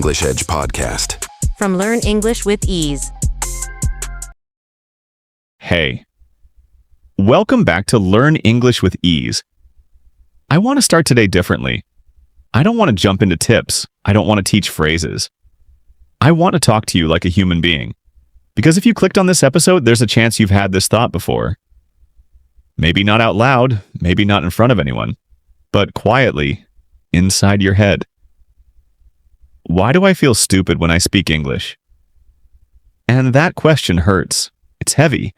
English Edge podcast. From Learn English with Ease. Hey, welcome back to Learn English with Ease. I want to start today differently. I don't want to jump into tips. I don't want to teach phrases. I want to talk to you like a human being. Because if you clicked on this episode, there's a chance you've had this thought before. Maybe not out loud, maybe not in front of anyone, but quietly, inside your head. Why do I feel stupid when I speak English? And that question hurts. It's heavy.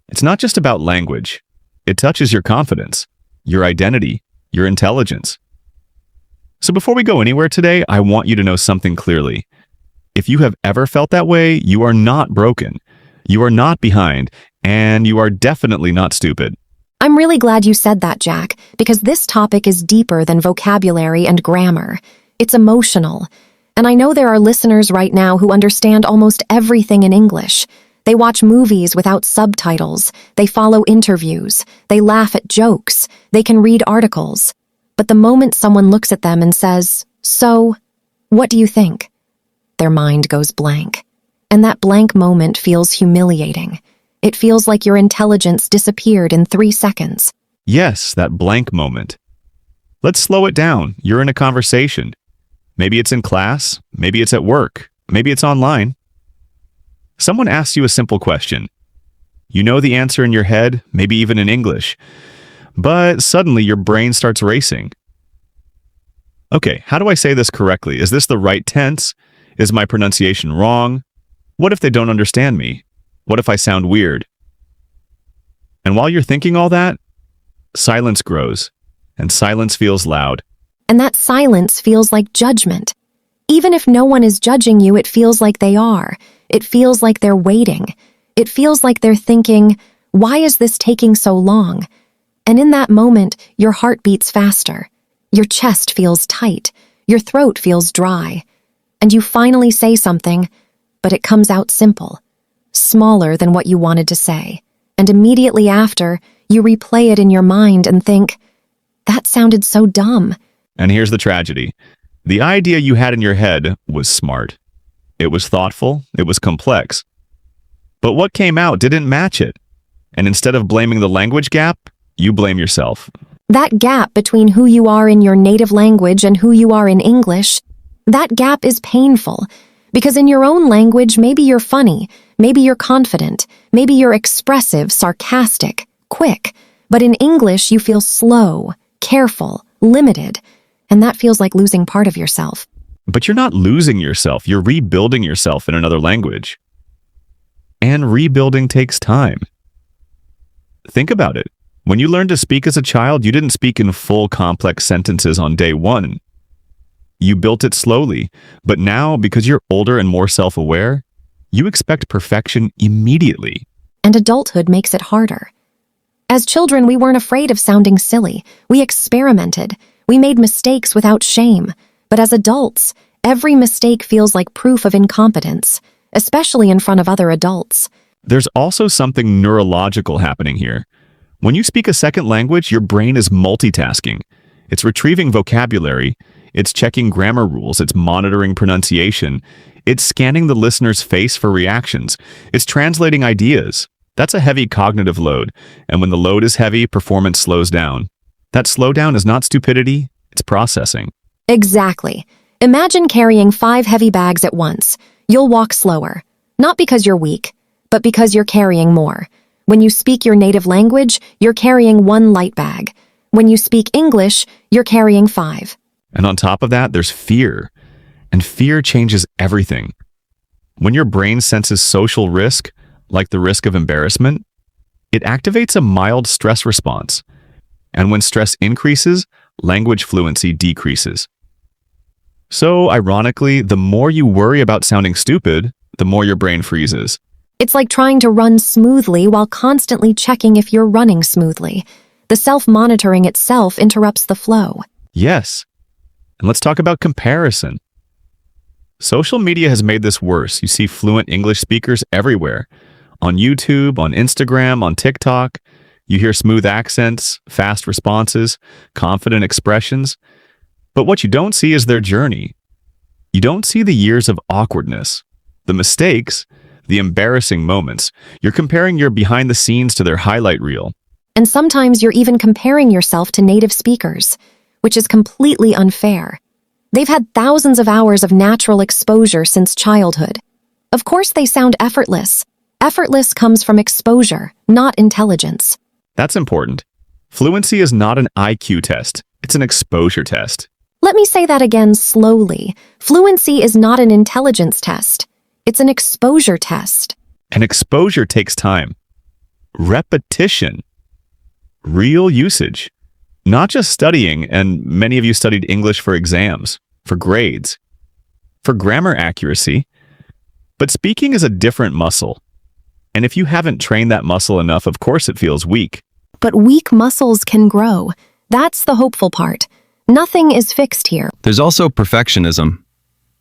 It's not just about language. It touches your confidence, your identity, your intelligence. So before we go anywhere today, I want you to know something clearly. If you have ever felt that way, you are not broken. You are not behind, and you are definitely not stupid. I'm really glad you said that, Jack, because this topic is deeper than vocabulary and grammar. It's emotional. And I know there are listeners right now who understand almost everything in English. They watch movies without subtitles. They follow interviews. They laugh at jokes. They can read articles. But the moment someone looks at them and says, "So, what do you think?" their mind goes blank. And that blank moment feels humiliating. It feels like your intelligence disappeared in 3 seconds. Yes, that blank moment. Let's slow it down. You're in a conversation. Maybe it's in class. Maybe it's at work. Maybe it's online. Someone asks you a simple question. You know the answer in your head, maybe even in English. But suddenly your brain starts racing. Okay, how do I say this correctly? Is this the right tense? Is my pronunciation wrong? What if they don't understand me? What if I sound weird? And while you're thinking all that, silence grows, and silence feels loud. And that silence feels like judgment. Even if no one is judging you, it feels like they are. It feels like they're waiting. It feels like they're thinking, why is this taking so long? And in that moment, your heart beats faster. Your chest feels tight. Your throat feels dry. And you finally say something, but it comes out simple, smaller than what you wanted to say. And immediately after, you replay it in your mind and think, that sounded so dumb. And here's the tragedy. The idea you had in your head was smart. It was thoughtful. It was complex. But what came out didn't match it. And instead of blaming the language gap, you blame yourself. That gap between who you are in your native language and who you are in English, that gap is painful. Because in your own language, maybe you're funny, maybe you're confident, maybe you're expressive, sarcastic, quick. But in English, you feel slow, careful, limited. And that feels like losing part of yourself. But you're not losing yourself. You're rebuilding yourself in another language. And rebuilding takes time. Think about it. When you learned to speak as a child, you didn't speak in full complex sentences on day one. You built it slowly. But now, because you're older and more self-aware, you expect perfection immediately. And adulthood makes it harder. As children, we weren't afraid of sounding silly. We experimented. We made mistakes without shame. But as adults, every mistake feels like proof of incompetence, especially in front of other adults. There's also something neurological happening here. When you speak a second language, your brain is multitasking. It's retrieving vocabulary. It's checking grammar rules. It's monitoring pronunciation. It's scanning the listener's face for reactions. It's translating ideas. That's a heavy cognitive load. And when the load is heavy, performance slows down. That slowdown is not stupidity, it's processing. Exactly. Imagine carrying 5 heavy bags at once. You'll walk slower. Not because you're weak, but because you're carrying more. When you speak your native language, you're carrying 1 light bag. When you speak English, you're carrying 5. And on top of that, there's fear. And fear changes everything. When your brain senses social risk, like the risk of embarrassment, it activates a mild stress response. And when stress increases, language fluency decreases. So, ironically, the more you worry about sounding stupid, the more your brain freezes. It's like trying to run smoothly while constantly checking if you're running smoothly. The self-monitoring itself interrupts the flow. Yes. And let's talk about comparison. Social media has made this worse. You see fluent English speakers everywhere. On YouTube, on Instagram, on TikTok. You hear smooth accents, fast responses, confident expressions. But what you don't see is their journey. You don't see the years of awkwardness, the mistakes, the embarrassing moments. You're comparing your behind the scenes to their highlight reel. And sometimes you're even comparing yourself to native speakers, which is completely unfair. They've had thousands of hours of natural exposure since childhood. Of course they sound effortless. Effortless comes from exposure, not intelligence. That's important. Fluency is not an IQ test. It's an exposure test. Let me say that again slowly. Fluency is not an intelligence test. It's an exposure test. And exposure takes time. Repetition. Real usage. Not just studying, and many of you studied English for exams, for grades, for grammar accuracy. But speaking is a different muscle. And if you haven't trained that muscle enough, of course it feels weak. But weak muscles can grow. That's the hopeful part. Nothing is fixed here. There's also perfectionism.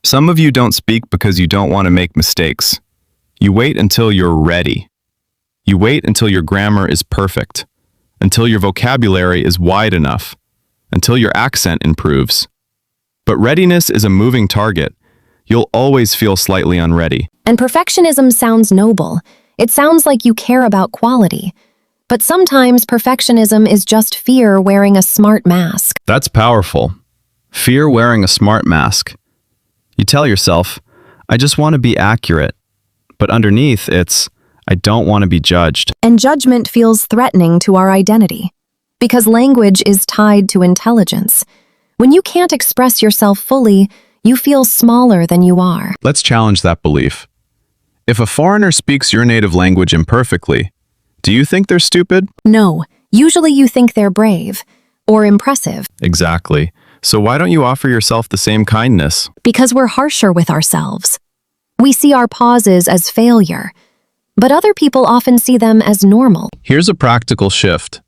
Some of you don't speak because you don't want to make mistakes. You wait until you're ready. You wait until your grammar is perfect, until your vocabulary is wide enough, until your accent improves. But readiness is a moving target. You'll always feel slightly unready. And perfectionism sounds noble. It sounds like you care about quality. But sometimes perfectionism is just fear wearing a smart mask. That's powerful. Fear wearing a smart mask. You tell yourself, I just want to be accurate. But underneath, it's, I don't want to be judged. And judgment feels threatening to our identity. Because language is tied to intelligence. When you can't express yourself fully, you feel smaller than you are. Let's challenge that belief. If a foreigner speaks your native language imperfectly, do you think they're stupid? No, usually you think they're brave or impressive. Exactly. So why don't you offer yourself the same kindness? Because we're harsher with ourselves. We see our pauses as failure, but other people often see them as normal. Here's a practical shift.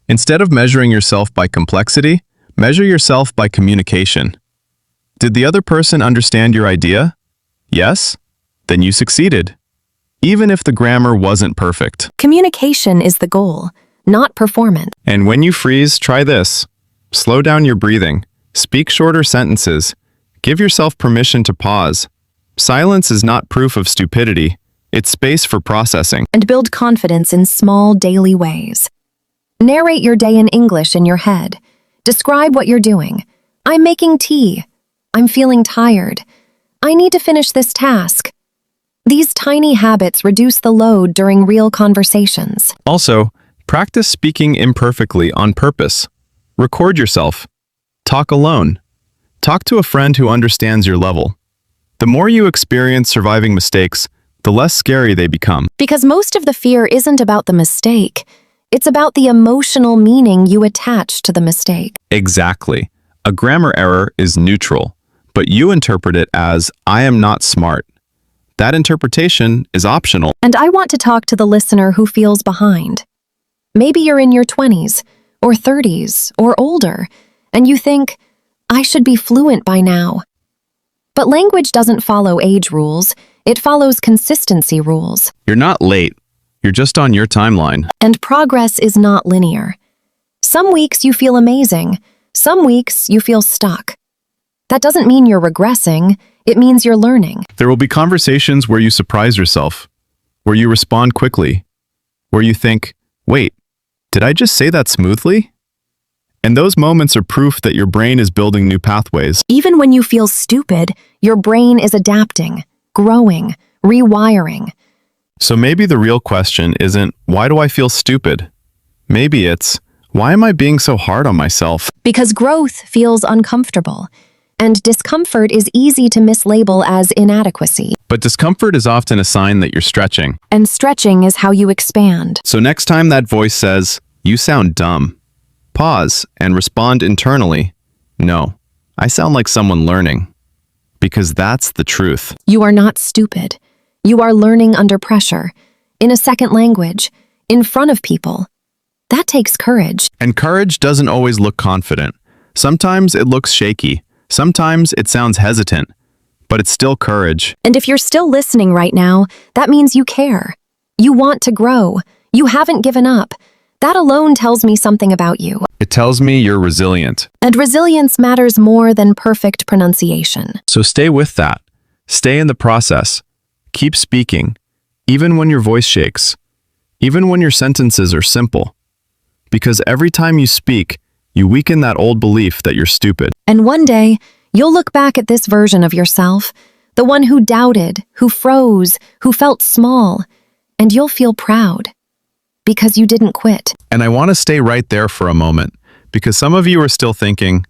Instead of measuring yourself by complexity, measure yourself by communication. Did the other person understand your idea? Yes? Then you succeeded. Even if the grammar wasn't perfect. Communication is the goal, not performance. And when you freeze, try this. Slow down your breathing. Speak shorter sentences. Give yourself permission to pause. Silence is not proof of stupidity. It's space for processing. And build confidence in small daily ways. Narrate your day in English in your head. Describe what you're doing. I'm making tea. I'm feeling tired. I need to finish this task. These tiny habits reduce the load during real conversations. Also, practice speaking imperfectly on purpose. Record yourself. Talk alone. Talk to a friend who understands your level. The more you experience surviving mistakes, the less scary they become. Because most of the fear isn't about the mistake. It's about the emotional meaning you attach to the mistake. Exactly. A grammar error is neutral, but you interpret it as, I am not smart. That interpretation is optional. And I want to talk to the listener who feels behind. Maybe you're in your 20s, or 30s, or older, and you think, I should be fluent by now. But language doesn't follow age rules, it follows consistency rules. You're not late. You're just on your timeline. And progress is not linear. Some weeks you feel amazing, some weeks you feel stuck. That doesn't mean you're regressing, it means you're learning. There will be conversations where you surprise yourself, where you respond quickly, where you think, wait, did I just say that smoothly? And those moments are proof that your brain is building new pathways. Even when you feel stupid, your brain is adapting, growing, rewiring. So maybe the real question isn't, why do I feel stupid? Maybe it's, why am I being so hard on myself? Because growth feels uncomfortable. And discomfort is easy to mislabel as inadequacy. But discomfort is often a sign that you're stretching. And stretching is how you expand. So next time that voice says, you sound dumb, pause and respond internally, no, I sound like someone learning. Because that's the truth. You are not stupid. You are learning under pressure, in a second language, in front of people. That takes courage. And courage doesn't always look confident. Sometimes it looks shaky. Sometimes it sounds hesitant, but it's still courage. And if you're still listening right now, that means you care. You want to grow. You haven't given up. That alone tells me something about you. It tells me you're resilient. And resilience matters more than perfect pronunciation. So stay with that. Stay in the process. Keep speaking, even when your voice shakes, even when your sentences are simple. Because every time you speak, you weaken that old belief that you're stupid. And one day, you'll look back at this version of yourself, the one who doubted, who froze, who felt small, and you'll feel proud. Because you didn't quit. And I want to stay right there for a moment, because some of you are still thinking,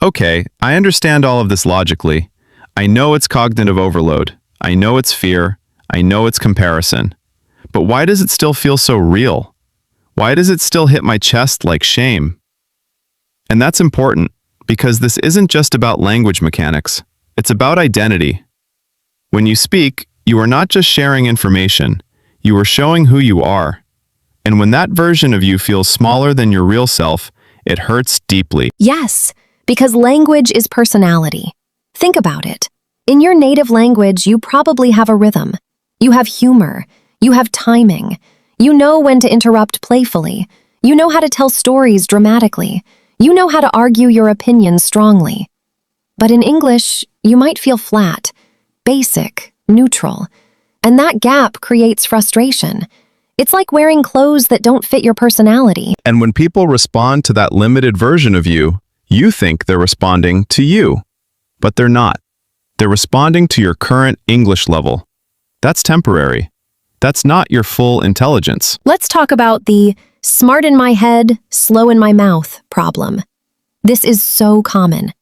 okay, I understand all of this logically. I know it's cognitive overload. I know it's fear. I know it's comparison. But why does it still feel so real? Why does it still hit my chest like shame? And that's important, because this isn't just about language mechanics. It's about identity. When you speak, you are not just sharing information. You are showing who you are. And when that version of you feels smaller than your real self, it hurts deeply. Yes, because language is personality. Think about it. In your native language, you probably have a rhythm. You have humor. You have timing. You know when to interrupt playfully. You know how to tell stories dramatically. You know how to argue your opinion strongly. But in English, you might feel flat, basic, neutral. And that gap creates frustration. It's like wearing clothes that don't fit your personality. And when people respond to that limited version of you, you think they're responding to you. But they're not. They're responding to your current English level. That's temporary. That's not your full intelligence. Let's talk about the smart in my head, slow in my mouth problem. This is so common.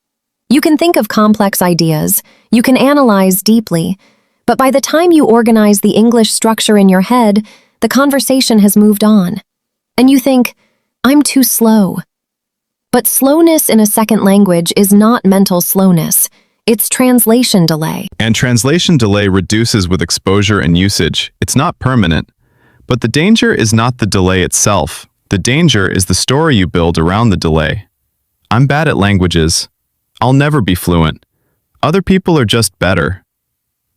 You can think of complex ideas, you can analyze deeply, but by the time you organize the English structure in your head, the conversation has moved on. And you think, I'm too slow. But slowness in a second language is not mental slowness. It's translation delay. And translation delay reduces with exposure and usage. It's not permanent. But the danger is not the delay itself. The danger is the story you build around the delay. I'm bad at languages. I'll never be fluent. Other people are just better.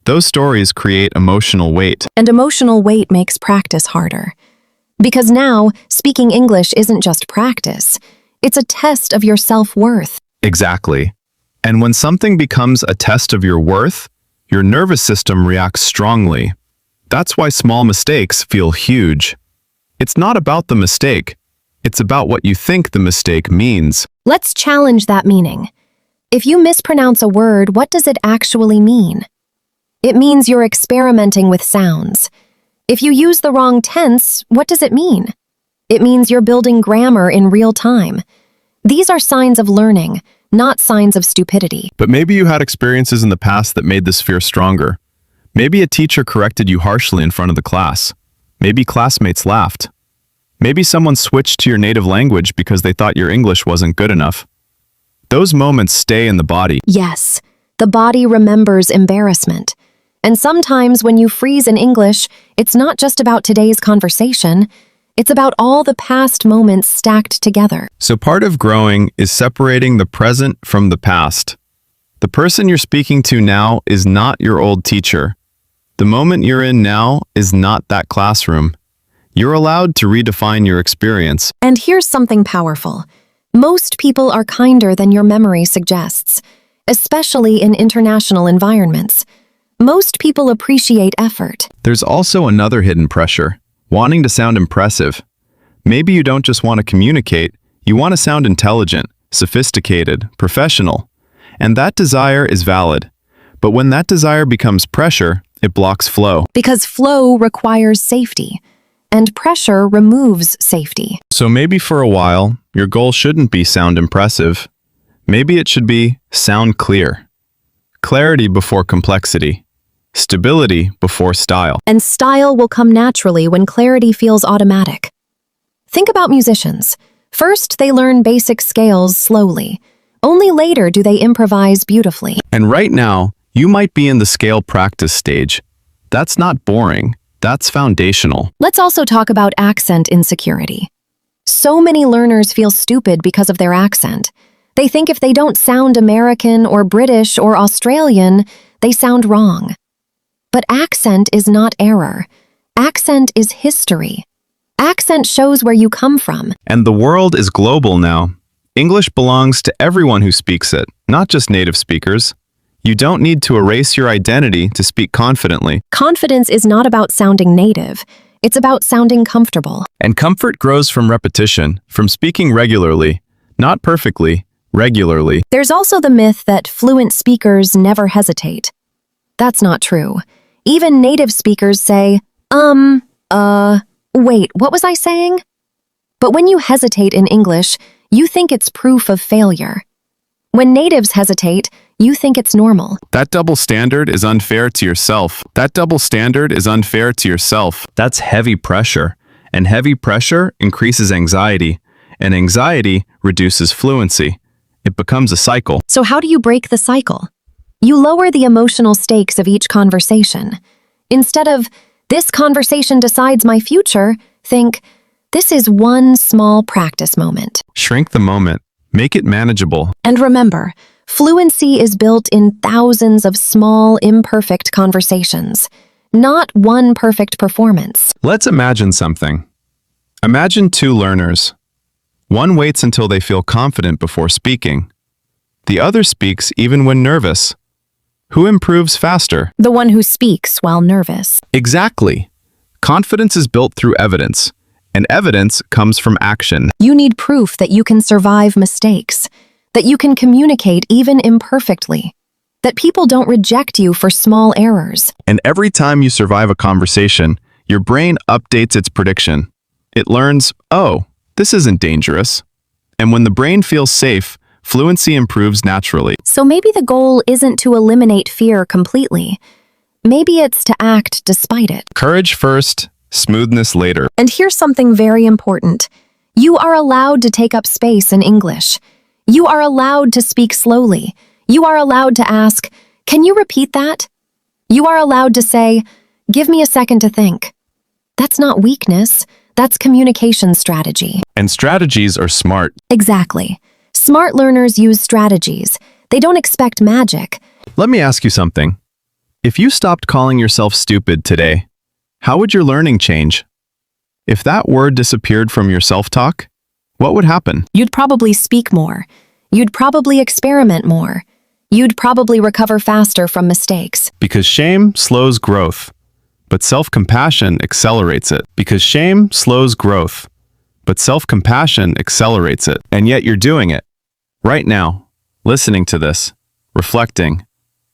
Those stories create emotional weight. And emotional weight makes practice harder. Because now, speaking English isn't just practice. It's a test of your self-worth. Exactly. And when something becomes a test of your worth, your nervous system reacts strongly. That's why small mistakes feel huge. It's not about the mistake. It's about what you think the mistake means. Let's challenge that meaning. If you mispronounce a word, what does it actually mean? It means you're experimenting with sounds. If you use the wrong tense, what does it mean? It means you're building grammar in real time. These are signs of learning, not signs of stupidity. But maybe you had experiences in the past that made this fear stronger. Maybe a teacher corrected you harshly in front of the class. Maybe classmates laughed. Maybe someone switched to your native language because they thought your English wasn't good enough. Those moments stay in the body. Yes, the body remembers embarrassment. And sometimes when you freeze in English, it's not just about today's conversation. It's about all the past moments stacked together. So part of growing is separating the present from the past. The person you're speaking to now is not your old teacher. The moment you're in now is not that classroom. You're allowed to redefine your experience. And here's something powerful. Most people are kinder than your memory suggests, especially in international environments. Most people appreciate effort. There's also another hidden pressure. Wanting to sound impressive. Maybe you don't just want to communicate, you want to sound intelligent, sophisticated, professional. And that desire is valid. But when that desire becomes pressure, it blocks flow. Because flow requires safety, and pressure removes safety. So maybe for a while, your goal shouldn't be sound impressive. Maybe it should be sound clear. Clarity before complexity. Stability before style. And style will come naturally when clarity feels automatic. Think about musicians. First, they learn basic scales slowly. Only later do they improvise beautifully. And right now, you might be in the scale practice stage. That's not boring. That's foundational. Let's also talk about accent insecurity. So many learners feel stupid because of their accent. They think if they don't sound American or British or Australian, they sound wrong. But accent is not error. Accent is history. Accent shows where you come from. And the world is global now. English belongs to everyone who speaks it, not just native speakers. You don't need to erase your identity to speak confidently. Confidence is not about sounding native. It's about sounding comfortable. And comfort grows from repetition, from speaking regularly, not perfectly, regularly. There's also the myth that fluent speakers never hesitate. That's not true. Even native speakers say, wait, what was I saying? But when you hesitate in English, you think it's proof of failure. When natives hesitate, you think it's normal. That double standard is unfair to yourself. That double standard is unfair to yourself. That's heavy pressure. And heavy pressure increases anxiety. And anxiety reduces fluency. It becomes a cycle. So how do you break the cycle? You lower the emotional stakes of each conversation. Instead of, this conversation decides my future, think, this is one small practice moment. Shrink the moment. Make it manageable. And remember, fluency is built in thousands of small, imperfect conversations, not one perfect performance. Let's imagine something. Imagine two learners. One waits until they feel confident before speaking. The other speaks even when nervous. Who improves faster? The one who speaks while nervous. Exactly. Confidence is built through evidence, and evidence comes from action. You need proof that you can survive mistakes, that you can communicate even imperfectly, that people don't reject you for small errors. And every time you survive a conversation, your brain updates its prediction. It learns, oh, this isn't dangerous. And when the brain feels safe, fluency improves naturally. So maybe the goal isn't to eliminate fear completely. Maybe it's to act despite it. Courage first, smoothness later. And here's something very important. You are allowed to take up space in English. You are allowed to speak slowly. You are allowed to ask, can you repeat that? You are allowed to say, give me a second to think. That's not weakness. That's communication strategy. And strategies are smart. Exactly. Smart learners use strategies. They don't expect magic. Let me ask you something. If you stopped calling yourself stupid today, how would your learning change? If that word disappeared from your self-talk, what would happen? You'd probably speak more. You'd probably experiment more. You'd probably recover faster from mistakes. Because shame slows growth, but self-compassion accelerates it. Because shame slows growth, but self-compassion accelerates it. And yet you're doing it. Right now, listening to this, reflecting,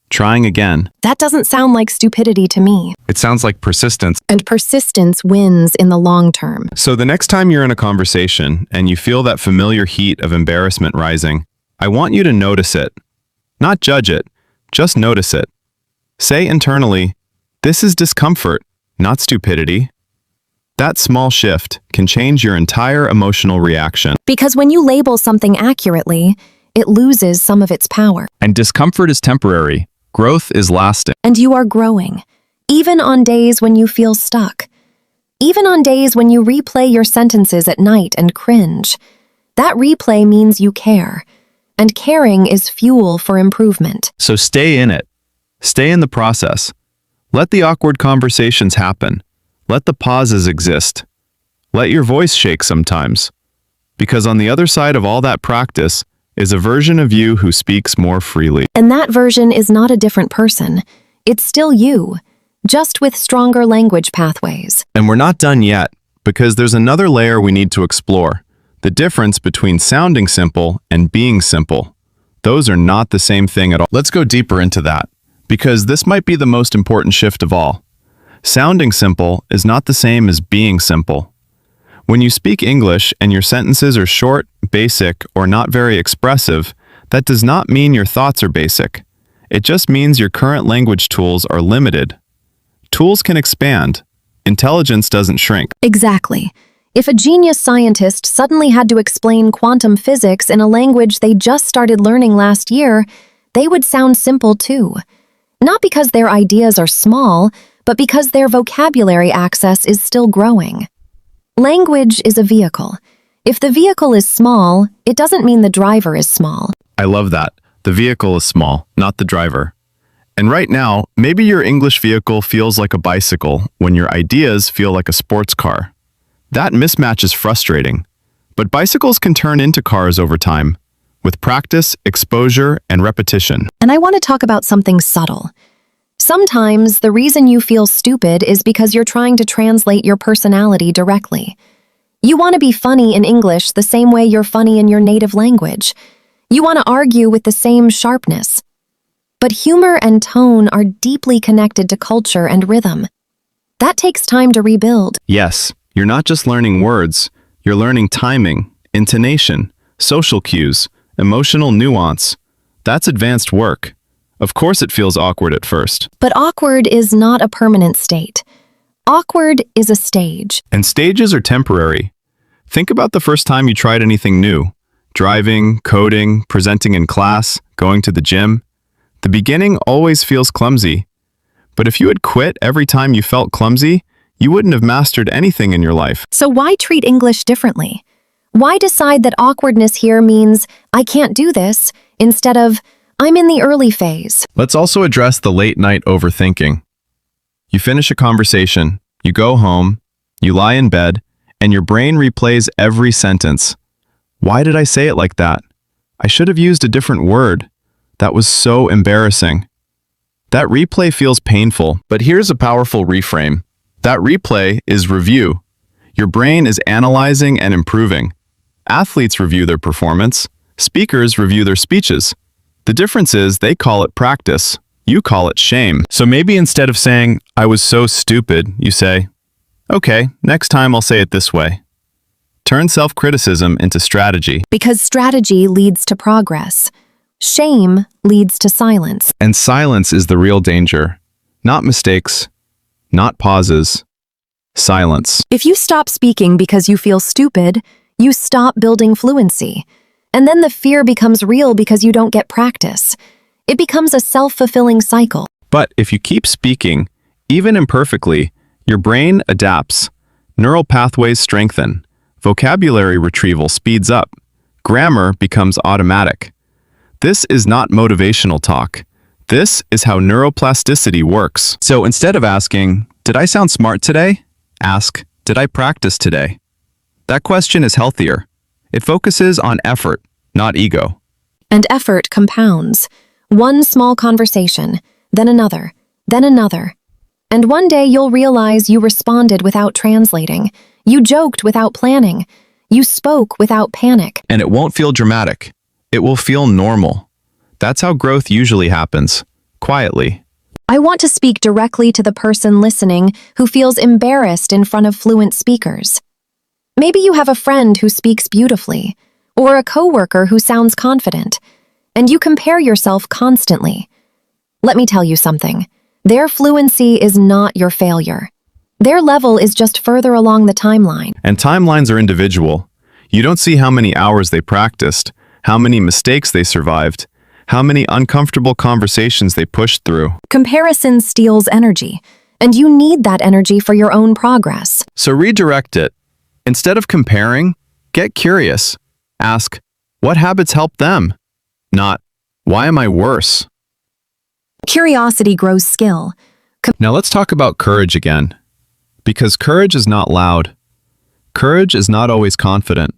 trying again. That doesn't sound like stupidity to me. It sounds like persistence. And persistence wins in the long term. So the next time you're in a conversation and you feel that familiar heat of embarrassment rising, I want you to notice it. Not judge it, just notice it. Say internally, this is discomfort, not stupidity. That small shift can change your entire emotional reaction. Because when you label something accurately, it loses some of its power. And discomfort is temporary. Growth is lasting. And you are growing, even on days when you feel stuck. Even on days when you replay your sentences at night and cringe. That replay means you care. And caring is fuel for improvement. So stay in it. Stay in the process. Let the awkward conversations happen. Let the pauses exist. Let your voice shake sometimes. Because on the other side of all that practice is a version of you who speaks more freely. And that version is not a different person. It's still you, just with stronger language pathways. And we're not done yet, because there's another layer we need to explore. The difference between sounding simple and being simple. Those are not the same thing at all. Let's go deeper into that, because this might be the most important shift of all. Sounding simple is not the same as being simple. When you speak English and your sentences are short, basic, or not very expressive, that does not mean your thoughts are basic. It just means your current language tools are limited. Tools can expand. Intelligence doesn't shrink. Exactly. If a genius scientist suddenly had to explain quantum physics in a language they just started learning last year, they would sound simple too. Not because their ideas are small, but because their vocabulary access is still growing. Language is a vehicle. If the vehicle is small, it doesn't mean the driver is small. I love that. The vehicle is small, not the driver. And right now, maybe your English vehicle feels like a bicycle when your ideas feel like a sports car. That mismatch is frustrating, but bicycles can turn into cars over time, with practice, exposure, and repetition. And I want to talk about something subtle. Sometimes the reason you feel stupid is because you're trying to translate your personality directly. You want to be funny in English the same way you're funny in your native language. You want to argue with the same sharpness. But humor and tone are deeply connected to culture and rhythm. That takes time to rebuild. Yes, you're not just learning words, you're learning timing, intonation, social cues, emotional nuance. That's advanced work. Of course it feels awkward at first. But awkward is not a permanent state. Awkward is a stage. And stages are temporary. Think about the first time you tried anything new. Driving, coding, presenting in class, going to the gym. The beginning always feels clumsy. But if you had quit every time you felt clumsy, you wouldn't have mastered anything in your life. So why treat English differently? Why decide that awkwardness here means I can't do this instead of I'm in the early phase? Let's also address the late-night overthinking. You finish a conversation, you go home, you lie in bed, and your brain replays every sentence. Why did I say it like that? I should have used a different word. That was so embarrassing. That replay feels painful, but here's a powerful reframe. That replay is review. Your brain is analyzing and improving. Athletes review their performance. Speakers review their speeches. The difference is they call it practice. You call it shame. So maybe instead of saying, I was so stupid, you say, okay, next time I'll say it this way. Turn self-criticism into strategy. Because strategy leads to progress. Shame leads to silence. And silence is the real danger. Not mistakes, not pauses. Silence. If you stop speaking because you feel stupid, you stop building fluency. And then the fear becomes real because you don't get practice. It becomes a self-fulfilling cycle. But if you keep speaking, even imperfectly, your brain adapts. Neural pathways strengthen. Vocabulary retrieval speeds up. Grammar becomes automatic. This is not motivational talk. This is how neuroplasticity works. So instead of asking, did I sound smart today? Ask, did I practice today? That question is healthier. It focuses on effort, not ego. And effort compounds. One small conversation, then another, then another. And one day you'll realize you responded without translating. You joked without planning. You spoke without panic. And it won't feel dramatic. It will feel normal. That's how growth usually happens, quietly. I want to speak directly to the person listening who feels embarrassed in front of fluent speakers. Maybe you have a friend who speaks beautifully, or a coworker who sounds confident, and you compare yourself constantly. Let me tell you something. Their fluency is not your failure. Their level is just further along the timeline. And timelines are individual. You don't see how many hours they practiced, how many mistakes they survived, how many uncomfortable conversations they pushed through. Comparison steals energy, and you need that energy for your own progress. So redirect it. Instead of comparing, get curious. Ask, what habits help them? Not, why am I worse? Curiosity grows skill. Now let's talk about courage again. Because courage is not loud. Courage is not always confident.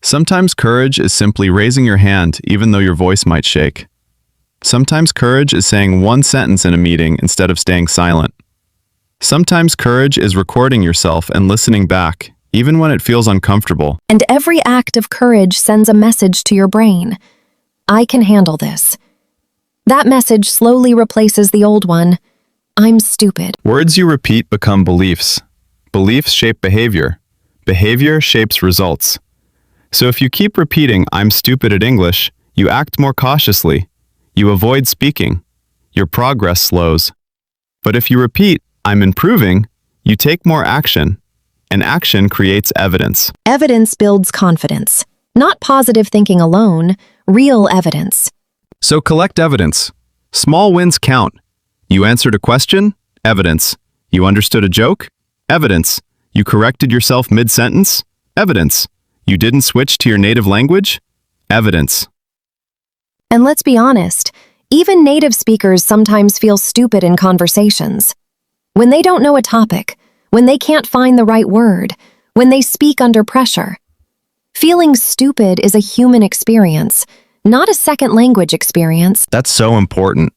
Sometimes courage is simply raising your hand even though your voice might shake. Sometimes courage is saying one sentence in a meeting instead of staying silent. Sometimes courage is recording yourself and listening back, even when it feels uncomfortable. And every act of courage sends a message to your brain. I can handle this. That message slowly replaces the old one. I'm stupid. Words you repeat become beliefs. Beliefs shape behavior. Behavior shapes results. So if you keep repeating, I'm stupid at English, you act more cautiously. You avoid speaking. Your progress slows. But if you repeat, I'm improving, you take more action. And action creates evidence. Evidence builds confidence. Not positive thinking alone, real evidence. So collect evidence. Small wins count. You answered a question? Evidence. You understood a joke? Evidence. You corrected yourself mid-sentence? Evidence. You didn't switch to your native language? Evidence. And let's be honest, even native speakers sometimes feel stupid in conversations. When they don't know a topic, when they can't find the right word, when they speak under pressure. Feeling stupid is a human experience, not a second language experience. That's so important.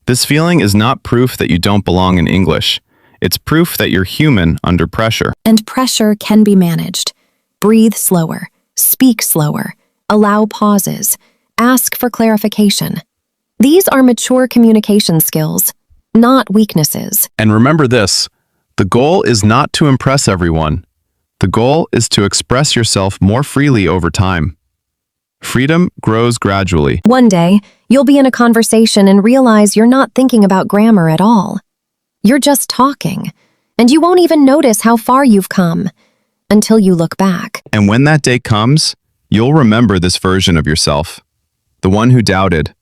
This feeling is not proof that you don't belong in English. It's proof that you're human under pressure. And pressure can be managed. Breathe slower, speak slower, allow pauses, ask for clarification. These are mature communication skills, not weaknesses. And remember this, the goal is not to impress everyone. The goal is to express yourself more freely over time. Freedom grows gradually. One day, you'll be in a conversation and realize you're not thinking about grammar at all. You're just talking, and you won't even notice how far you've come until you look back. And when that day comes, you'll remember this version of yourself. The one who doubted,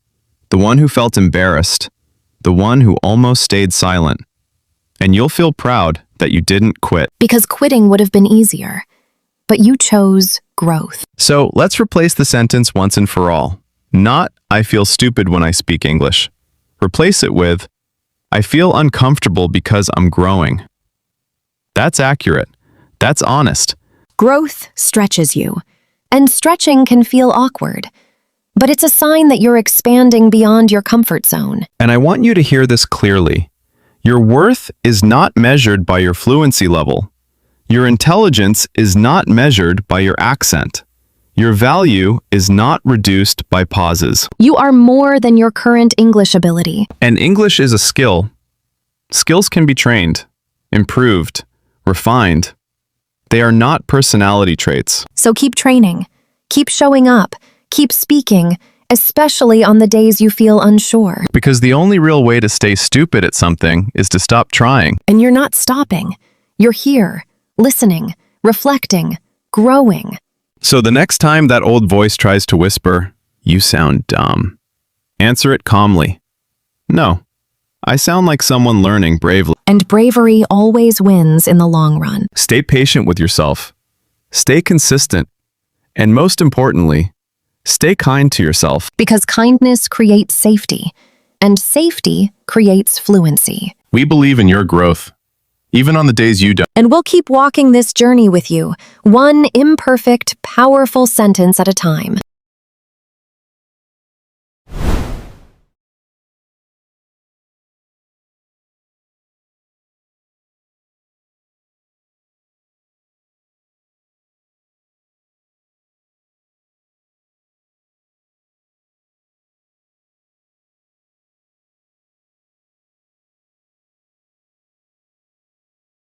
the one who felt embarrassed, the one who almost stayed silent. And you'll feel proud that you didn't quit. Because quitting would have been easier, but you chose growth. So let's replace the sentence once and for all. Not, I feel stupid when I speak English. Replace it with, I feel uncomfortable because I'm growing. That's accurate. That's honest. Growth stretches you, and stretching can feel awkward, but it's a sign that you're expanding beyond your comfort zone. And I want you to hear this clearly. Your worth is not measured by your fluency level. Your intelligence is not measured by your accent. Your value is not reduced by pauses. You are more than your current English ability. And English is a skill. Skills can be trained, improved, refined. They are not personality traits. So keep training, keep showing up, keep speaking, especially on the days you feel unsure. Because the only real way to stay stupid at something is to stop trying. And you're not stopping. You're here, listening, reflecting, growing. So the next time that old voice tries to whisper, "You sound dumb," answer it calmly. No, I sound like someone learning bravely. And bravery always wins in the long run. Stay patient with yourself. Stay consistent. And most importantly, stay kind to yourself. Because kindness creates safety, and safety creates fluency. We believe in your growth, even on the days you don't. And we'll keep walking this journey with you, one imperfect, powerful sentence at a time.